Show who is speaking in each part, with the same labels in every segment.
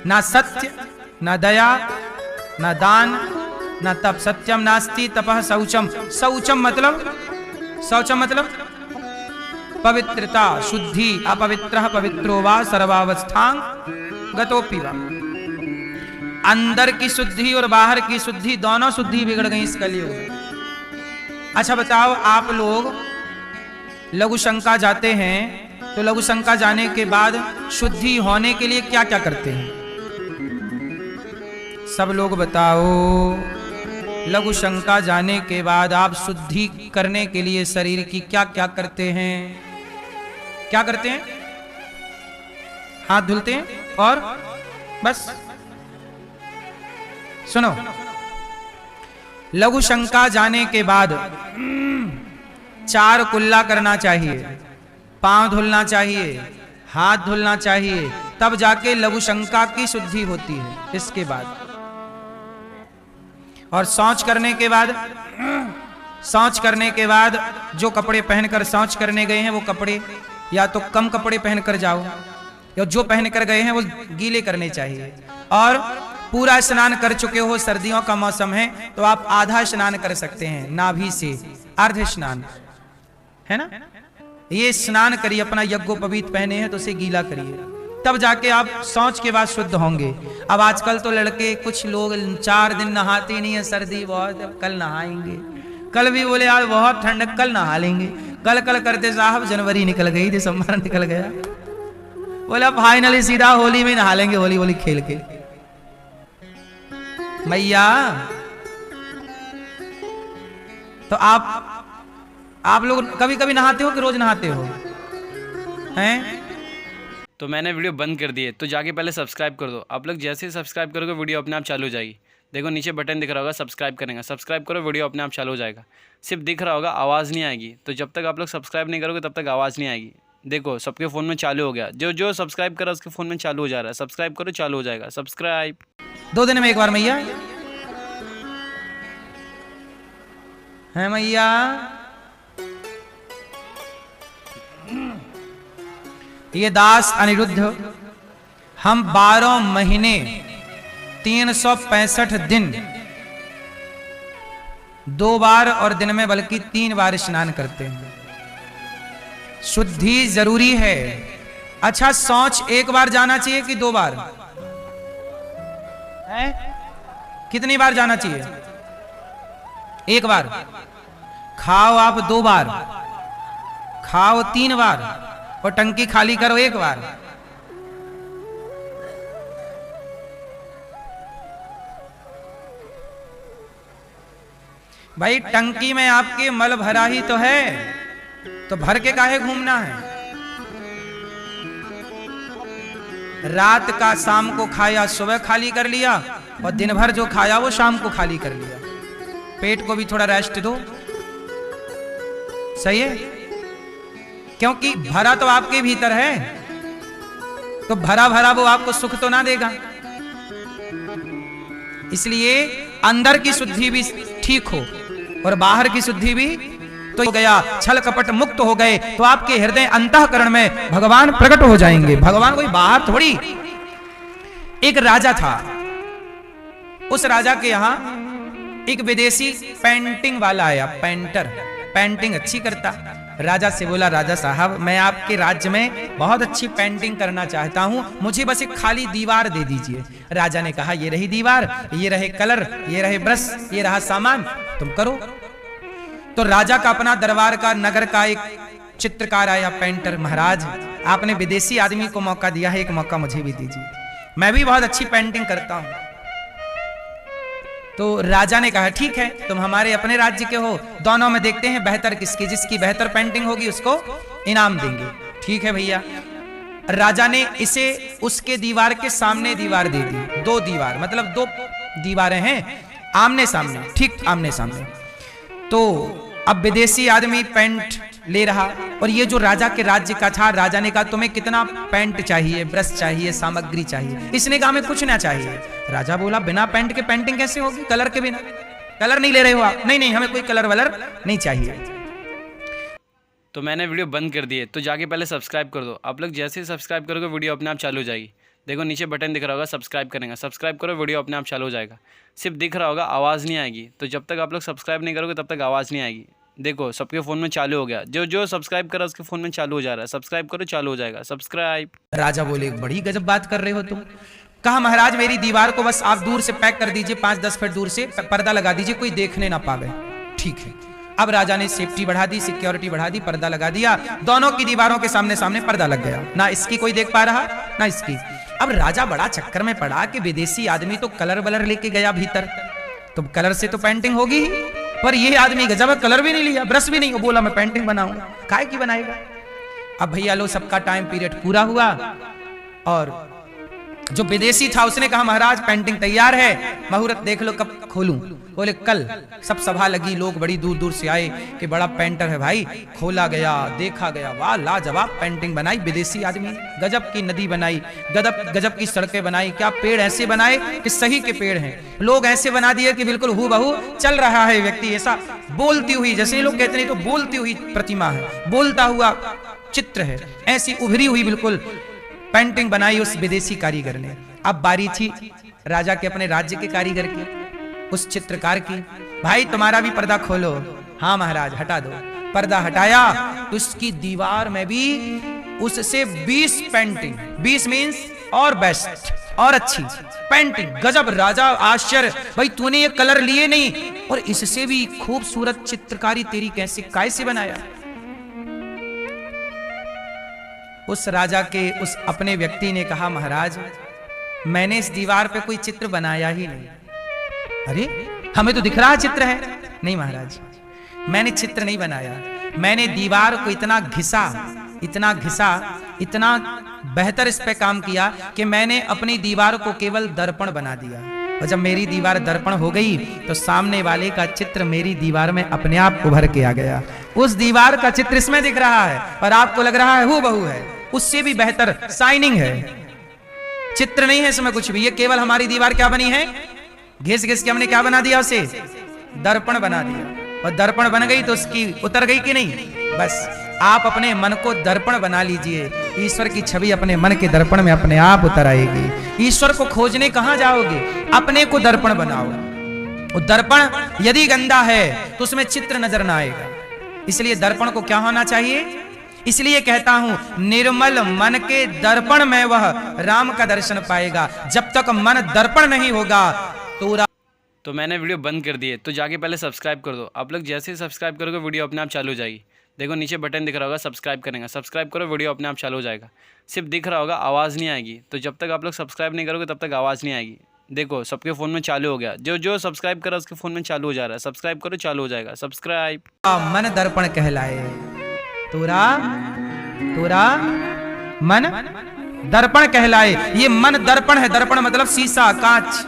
Speaker 1: ना सत्य, ना दया, ना दान, ना तप। सत्यम नास्ति तपः शौचम। शौचम मतलब पवित्रता, शुद्धि। अपवित्रः पवित्रो वा सर्वावस्थां गतोपि वा। अंदर की शुद्धि और बाहर की शुद्धि, दोनों शुद्धि बिगड़ गई इस कलयुग में। अच्छा बताओ, आप लोग लघु शंका जाते हैं तो लघु शंका जाने के बाद शुद्धि होने के लिए क्या क्या करते हैं? सब लोग बताओ, लघु शंका जाने के बाद आप शुद्धि करने के लिए शरीर की क्या क्या करते हैं? क्या करते हैं? हाथ धुलते हैं और बस। सुनो, लघु शंका जाने के बाद 4 कुल्ला करना चाहिए, पांव धुलना चाहिए, हाथ धुलना चाहिए, तब जाके लघु शंका की शुद्धि होती है। इसके बाद और शौच करने के बाद जो कपड़े पहनकर शौच करने गए हैं वो कपड़े या तो कम कपड़े पहनकर जाओ, या जो पहनकर गए हैं वो गीले करने चाहिए। और पूरा स्नान कर चुके हो, सर्दियों का मौसम है तो आप आधा स्नान कर सकते हैं, नाभि से अर्ध स्नान, है ना। ये स्नान करिए, अपना यज्ञोपवीत पहने हैं तो उसे गीला करिए, तब जाके आप शौच के बाद शुद्ध होंगे। अब आजकल तो लड़के कुछ लोग 4 दिन नहाते नहीं है, सर्दी बहुत, कल नहाएंगे। कल भी बोले आज बहुत ठंड, कल नहा लेंगे। कल करते साहब जनवरी निकल गई, दिसंबर निकल गया। बोला फाइनली सीधा होली में नहा लेंगे, होली खेल के। मैया तो आप लोग कभी कभी नहाते हो कि रोज नहाते हो? हैं?
Speaker 2: तो मैंने वीडियो बंद कर दी है, तो जाके पहले सब्सक्राइब कर दो। आप लोग जैसे ही सब्सक्राइब करोगे वीडियो अपने आप चालू हो जाएगी। देखो नीचे बटन दिख रहा होगा, सब्सक्राइब करेंगे, सब्सक्राइब करो, वीडियो अपने आप चालू हो जाएगा। सिर्फ दिख रहा होगा, आवाज़ नहीं आएगी। तो जब तक आप लोग सब्सक्राइब नहीं करोगे तब तक आवाज़ नहीं आएगी। देखो सबके फ़ोन में चालू हो गया, जो सब्सक्राइब करा उसके फ़ोन में चालू हो जा रहा है। सब्सक्राइब करो, चालू हो जाएगा। सब्सक्राइब
Speaker 1: 2 दिन में एक बार मैया है। मैया ये दास अनिरुद्ध, हम 12 महीने 365 दिन 2 बार और दिन में बल्कि 3 बार स्नान करते हैं। शुद्धि जरूरी है। अच्छा, शौच 1 बार जाना चाहिए कि 2 बार है? कितनी बार जाना चाहिए? 1 बार। खाओ आप 2 बार, खाओ 3 बार और टंकी खाली करो 1 बार। भाई टंकी में आपके मल भरा ही तो है, तो भर के काहे घूमना है? रात का शाम को खाया, सुबह खाली कर लिया, और दिन भर जो खाया वो शाम को खाली कर लिया। पेट को भी थोड़ा रेस्ट दो, सही है? क्योंकि भरा तो आपके भीतर है, तो भरा वो आपको सुख तो ना देगा। इसलिए अंदर की शुद्धि भी ठीक हो और बाहर की शुद्धि भी तो हो गया। छल कपट मुक्त हो गए तो आपके हृदय अंतःकरण में भगवान प्रकट हो जाएंगे। भगवान कोई बाहर थोड़ी। एक राजा था, उस राजा के यहां एक विदेशी पेंटिंग वाला आया, पेंटर, पेंटिंग अच्छी करता। राजा से बोला, राजा साहब मैं आपके राज्य में बहुत अच्छी पेंटिंग करना चाहता हूं, मुझे बस एक खाली दीवार दे दीजिए। राजा ने कहा, ये रही दीवार, ये रहे कलर, ये रहे ब्रश, ये रहा सामान, तुम करो। तो राजा का अपना दरबार का, नगर का एक चित्रकार आया, पेंटर। महाराज आपने विदेशी आदमी को मौका दिया है, एक मौका मुझे भी दीजिए, मैं भी बहुत अच्छी पेंटिंग करता हूं। तो राजा ने कहा, ठीक है तुम हमारे अपने राज्य के हो, दोनों में देखते हैं बेहतर किसकी, जिसकी बेहतर पेंटिंग होगी उसको इनाम देंगे। ठीक है भैया। राजा ने इसे उसके दीवार के सामने दीवार दे दी। 2 दीवार मतलब 2 दीवारें हैं आमने सामने, ठीक आमने सामने। तो अब विदेशी आदमी पेंट ले रहा, और ये जो राजा के राज्य का था, राजा ने कहा तुम्हें कितना पेंट चाहिए, ब्रश चाहिए, सामग्री चाहिए? इसने कहा हमें कुछ ना चाहिए। राजा बोला, बिना पेंट के पेंटिंग कैसे होगी? कलर के बिना? कलर नहीं ले रहे हो आप? नहीं हमें कोई कलर वलर नहीं चाहिए।
Speaker 2: तो मैंने वीडियो बंद कर दी है, तो जाके पहले सब्सक्राइब कर दो। आप लोग जैसे ही सब्सक्राइब करोगे वीडियो अपने आप चालू हो जाएगी। देखो नीचे बटन दिख रहा होगा, सब्सक्राइब करेंगे, सब्सक्राइब करो, वीडियो अपने आप चालू हो जाएगा। सिर्फ दिख रहा होगा, आवाज़ नहीं आएगी। तो जब तक आप लोग सब्सक्राइब नहीं करोगे तब तक आवाज़ नहीं आएगी। देखो सबके फ़ोन में चालू हो गया, जो जो सब्सक्राइब करा उसके फ़ोन में चालू हो जा रहा है। सब्सक्राइब करो, चालू हो जाएगा। सब्सक्राइब।
Speaker 1: राजा बोले, बड़ी गजब बात कर रहे हो तुम। कहा महाराज मेरी दीवार को बस आप दूर से पैक कर दीजिए, 5-10 फीट दूर से पर्दा लगा दीजिए, कोई देखने ना पावे। ठीक है। अब राजा ने सेफ्टी बढ़ा दी, सिक्योरिटी बढ़ा दी, पर्दा लगा दिया। दोनों की दीवारों के सामने सामने पर्दा लग गया, ना इसकी कोई देख पा रहा ना इसकी। अब राजा बड़ा चक्कर में पड़ा कि विदेशी आदमी तो कलर वलर लेके गया भीतर, तो कलर से तो पेंटिंग होगी ही, पर ये आदमी गजब, कलर भी नहीं लिया, ब्रश भी नहीं, वो बोला मैं पेंटिंग बनाऊंगा। काहे की बनाएगा? अब भैया लो सबका टाइम पीरियड पूरा हुआ और जो विदेशी था उसने कहा महाराज पेंटिंग तैयार है, मुहूर्त देख लो कब खोलूं। बोले कल। सब सभा लगी, लोग बड़ी दूर दूर से आए कि बड़ा पेंटर है भाई। खोला गया, देखा गया, वाह लाजवाब पेंटिंग बनाई विदेशी आदमी, गजब की नदी बनाई, गजब की सड़कें बनाई, क्या पेड़ ऐसे बनाए कि सही के पेड़ हैं, लोग ऐसे बना दिए कि बिल्कुल हूबहू चल रहा है व्यक्ति, ऐसा बोलती हुई, जैसे लोग कहते नहीं तो बोलती हुई प्रतिमा है, बोलता हुआ चित्र है, ऐसी उभरी हुई बिल्कुल पेंटिंग बनाई उस विदेशी कारीगर ने। अब बारी थी राजा के अपने राज्य के कारीगर की, उस चित्रकार की। भाई तुम्हारा भी पर्दा खोलो। हाँ महाराज हटा दो। पर्दा हटाया तो उसकी दीवार में भी उससे 20 पेंटिंग, 20 मीन्स और बेस्ट और अच्छी पेंटिंग, गजब। राजा आश्चर्य, भाई तूने ये कलर लिए नहीं और इससे भी खूबसूरत चित्रकारी तेरी कैसे बनाया? उस राजा के उस अपने व्यक्ति ने कहा महाराज मैंने इस दीवार पे कोई चित्र बनाया ही नहीं। अरे हमें तो दिख रहा चित्र है। नहीं महाराज मैंने चित्र नहीं बनाया, मैंने दीवार को इतना घिसा, इतना बेहतर इस पे काम किया कि मैंने अपनी दीवार को केवल दर्पण बना दिया। और जब मेरी दीवार दर्पण हो गई तो सामने वाले का चित्र मेरी दीवार में अपने आप उभर के आ गया। उस दीवार का चित्र इसमें दिख रहा है और आपको लग रहा है हूबहू है, उससे भी बेहतर शाइनिंग है। चित्र नहीं है इसमें कुछ भी, ये केवल हमारी दीवार क्या बनी है, घिस घिस के हमने क्या बना दिया, उसे दर्पण बना दिया। और दर्पण बन गई तो उसकी उतर गई कि नहीं? बस आप अपने मन को दर्पण बना लीजिए, ईश्वर की छवि अपने मन के दर्पण में अपने आप उतर आएगी। ईश्वर को खोजने कहां जाओगे? अपने को दर्पण बनाओ। वो दर्पण यदि गंदा है तो उसमें चित्र नजर ना आएगा। इसलिए दर्पण को क्या होना चाहिए? इसलिए कहता हूं निर्मल मन के दर्पण में वह राम का दर्शन पाएगा। जब तक मन दर्पण नहीं होगा
Speaker 2: तो मैंने वीडियो बंद कर दी है, तो जाके पहले सब्सक्राइब कर दो। आप लोग जैसे ही सब्सक्राइब करोगे वीडियो अपने आप चालू हो जाएगी। देखो नीचे बटन दिख रहा होगा, सब्सक्राइब करेंगे, सब्सक्राइब करो, वीडियो अपने आप चालू हो जाएगा। सिर्फ दिख रहा होगा, आवाज़ नहीं आएगी। तो जब तक आप लोग सब्सक्राइब नहीं करोगे तब तक आवाज़ नहीं आएगी। देखो सबके फ़ोन में चालू हो गया, जो जो सब्सक्राइब करा उसके फ़ोन में चालू हो जा रहा है। सब्सक्राइब करो, चालू हो जाएगा। सब्सक्राइब।
Speaker 1: मन दर्पण कहलाए, तोरा मन दर्पण कहलाए। ये मन दर्पण है, दर्पण मतलब शीशा, कांच,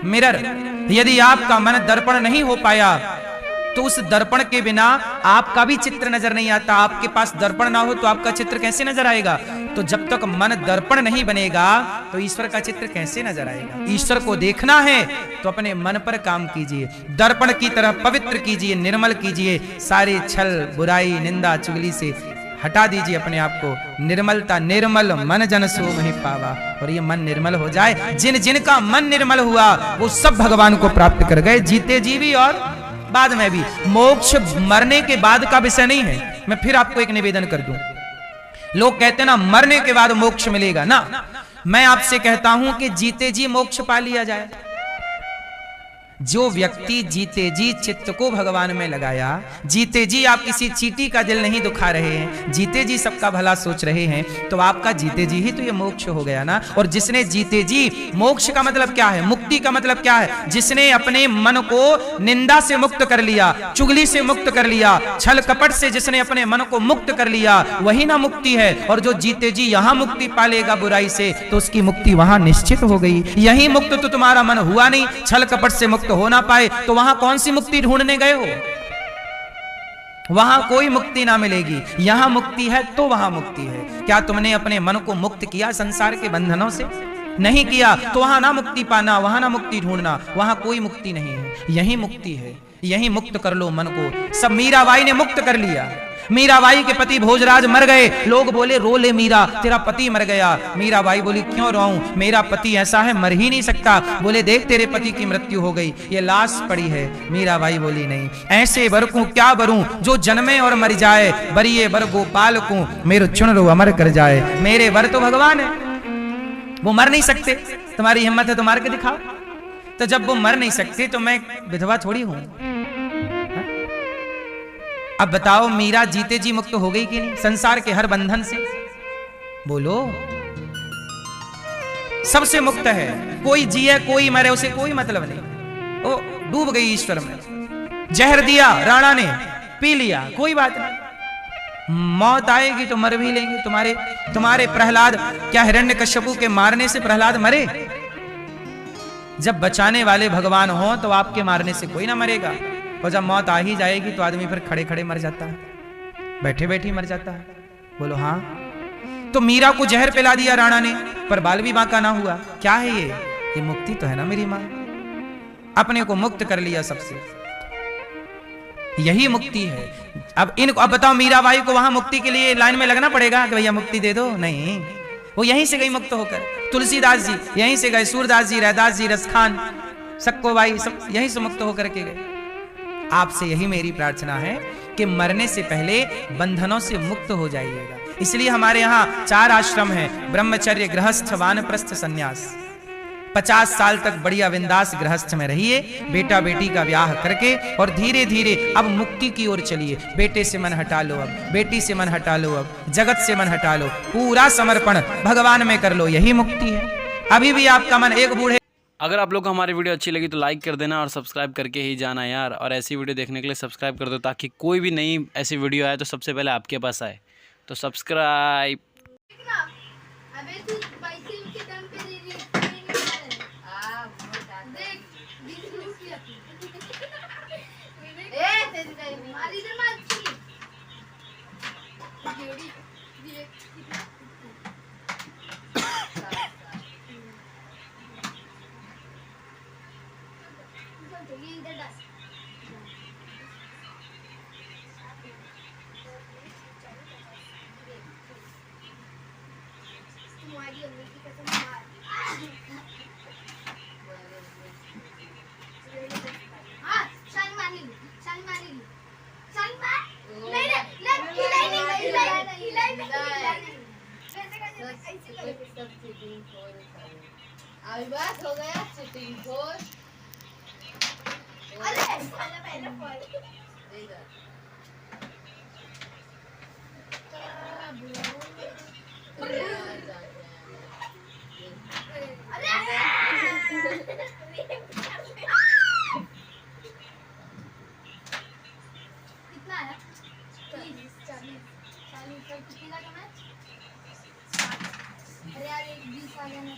Speaker 1: मिरर। यदि आपका मन दर्पण नहीं हो पाया तो उस दर्पण के बिना आपका भी चित्र नजर नहीं आता। आपके पास दर्पण ना हो तो आपका चित्र कैसे नजर आएगा? तो जब तक मन दर्पण नहीं बनेगा तो ईश्वर का चित्र कैसे नजर आएगा? ईश्वर को देखना है तो अपने मन पर काम कीजिए, दर्पण की तरह पवित्र कीजिए, निर्मल कीजिए। सारे छल, बुराई, निंदा, चुगली से हटा दीजिए अपने आप को। निर्मलता, निर्मल मन जन सो महि पावा। और ये मन निर्मल हो जाए, जिनका मन निर्मल हुआ वो सब भगवान को प्राप्त कर गए, जीते जी भी और बाद में भी। मोक्ष मरने के बाद का विषय नहीं है। मैं फिर आपको एक निवेदन कर दूं, लोग कहते हैं ना मरने के बाद मोक्ष मिलेगा ना, मैं आपसे कहता हूं कि जीते जी मोक्ष पा लिया जाए। जो व्यक्ति जीते जी चित्त को भगवान में लगाया, जीते जी आप किसी चींटी का दिल नहीं दुखा रहे हैं, जीते जी सबका भला सोच रहे हैं, तो आपका जीते जी ही तो ये मोक्ष हो गया ना। और जिसने जीते जी, मोक्ष का मतलब क्या है, मुक्ति का मतलब क्या है? जिसने अपने मन को निंदा से मुक्त कर लिया, चुगली से मुक्त कर लिया, छल कपट से जिसने अपने मन को मुक्त कर लिया, वही ना मुक्ति है। और जो जीते जी यहाँ मुक्ति पालेगा बुराई से, तो उसकी मुक्ति वहां निश्चित हो गई। यही मुक्त तो तुम्हारा मन हुआ नहीं, छल कपट से मुक्त हो ना पाए, तो वहां कौन सी मुक्ति ढूंढने गए हो? वहां कोई मुक्ति ना मिलेगी। यहां मुक्ति है तो वहां मुक्ति है। क्या तुमने अपने मन को मुक्त किया संसार के बंधनों से? नहीं किया तो वहां ना मुक्ति पाना, वहां ना मुक्ति ढूंढना, वहां कोई मुक्ति नहीं है। यही मुक्ति है, यही मुक्त कर लो मन को। सब मीराबाई ने मुक्त कर लिया, मीराबाई के पति भोजराज मर गए, लोग बोले रो ले मीरा, तेरा पति मर गया। मीराबाई बोली क्यों रोऊं, मेरा पति ऐसा है मर ही नहीं सकता। बोले देख तेरे पति की मृत्यु हो गई, ये लाश पड़ी है। मीराबाई बोली नहीं, ऐसे वर को क्या बरूं जो जन्मे और मर जाए, बरिए वर गोपाल को मेरो चुन रो अमर कर जाए। मेरे वर तो भगवान है, वो मर नहीं सकते, तुम्हारी हिम्मत है तो मार के दिखाओ। तो जब वो मर नहीं सकते तो मैं विधवा थोड़ी हूं। अब बताओ मीरा जीते जी मुक्त हो गई कि नहीं संसार के हर बंधन से? बोलो, सबसे मुक्त है। कोई जिए कोई मरे उसे कोई मतलब नहीं, वो डूब गई ईश्वर में। जहर दिया राणा ने, पी लिया, कोई बात नहीं। मौत आएगी तो मर भी लेंगे। तुम्हारे प्रहलाद, क्या हिरण्यकश्यपु के मारने से प्रहलाद मरे? जब बचाने वाले भगवान हो तो आपके मारने से कोई ना मरेगा। और जब मौत आ ही जाएगी तो आदमी फिर खड़े खड़े मर जाता है, बैठे बैठे मर जाता है। बोलो हाँ। तो मीरा को जहर पिला दिया राणा ने, पर बाल भी बांका ना हुआ। क्या है ये मुक्ति तो है ना मेरी माँ। अपने को मुक्त कर लिया सबसे, यही मुक्ति है। अब बताओ मीराबाई को वहां मुक्ति के लिए लाइन में लगना पड़ेगा कि भैया मुक्ति दे दो? नहीं, वो यहीं से गई मुक्त होकर। तुलसीदास जी यहीं से गए, सूरदास जी, रैदास जी, रसखान, सक्कोबाई सब यहीं से मुक्त होकर के गए। आपसे यही मेरी प्रार्थना है कि मरने से पहले बंधनों से मुक्त हो जाइएगा। इसलिए हमारे यहाँ 4 आश्रम हैं, ब्रह्मचर्य, गृहस्थ, वानप्रस्थ, संन्यास। 50 साल तक बढ़िया बिंदास गृहस्थ में रहिए, बेटा बेटी का ब्याह करके, और धीरे धीरे अब मुक्ति की ओर चलिए। बेटे से मन हटा लो, अब बेटी से मन हटा लो, अब जगत से मन हटा लो, पूरा समर्पण भगवान में कर लो, यही मुक्ति है। अभी भी आपका मन एक बूढ़े।
Speaker 2: अगर आप लोग को हमारी वीडियो अच्छी लगी तो लाइक कर देना और सब्सक्राइब करके ही जाना यार। और ऐसी वीडियो देखने के लिए सब्सक्राइब कर दो, ताकि कोई भी नई ऐसी वीडियो आए तो सबसे पहले आपके पास आए। तो सब्सक्राइब।
Speaker 3: अबे तू पैसे के दम पे दे रही है, नहीं देख ए तेरी नहीं मारी दे माची जोड़ी ये इधर डाल। तुम्हारी अम्मी की कसम मार। हाँ, शानी मार ली। नहीं अभी बात हो गया चीटिंग खोर। अरे पहले कितना आया? 40 कितना का मैच? अरे यार 20 आ गया ना।